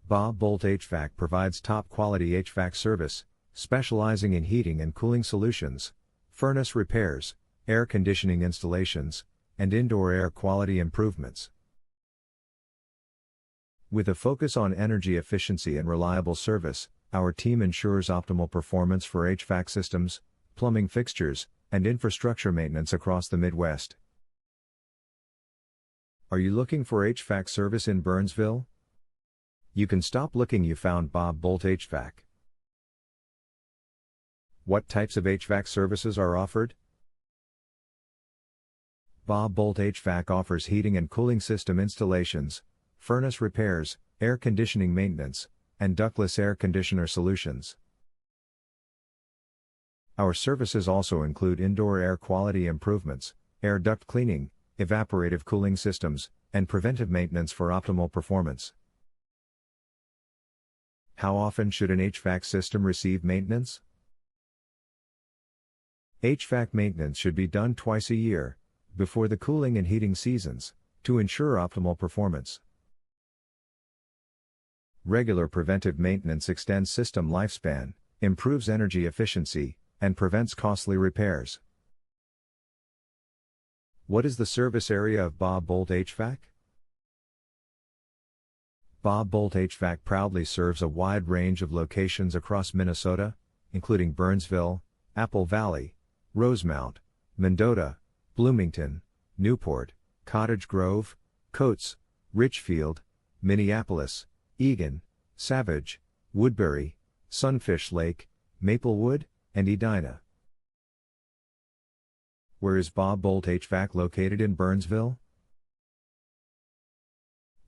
Boldt HVAC provides top-quality HVAC service, specializing in heating and cooling solutions, furnace repairs, air conditioning installations, and indoor air quality improvements. With a focus on energy efficiency and reliable service, our team ensures optimal performance for HVAC systems, plumbing fixtures, and infrastructure maintenance across the Midwest. Are you looking for HVAC service in Burnsville? You can stop looking, you found Boldt HVAC. What types of HVAC services are offered? Boldt HVAC offers heating and cooling system installations, furnace repairs, air conditioning maintenance, and ductless air conditioner solutions. Our services also include indoor air quality improvements, air duct cleaning, evaporative cooling systems, and preventive maintenance for optimal performance. How often should an HVAC system receive maintenance? HVAC maintenance should be done twice a year, before the cooling and heating seasons, to ensure optimal performance. Regular preventive maintenance extends system lifespan, improves energy efficiency, and prevents costly repairs. What is the service area of Boldt HVAC? Boldt HVAC proudly serves a wide range of locations across Minnesota, including Burnsville, Apple Valley, Rosemount, Mendota, Bloomington, Newport, Cottage Grove, Coates, Richfield, Minneapolis, Eagan, Savage, Woodbury, Sunfish Lake, Maplewood, and Edina. Where is Boldt HVAC located in Burnsville?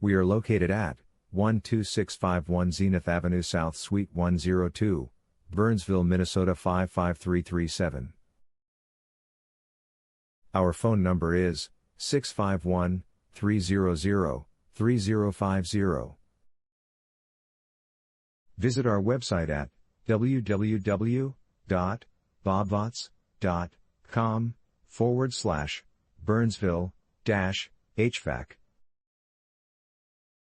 We are located at 12651 Zenith Avenue South Suite 102, Burnsville, Minnesota 55337. Our phone number is 651-300-3050. Visit our website at www.bobvots.com/Burnsville-HVAC.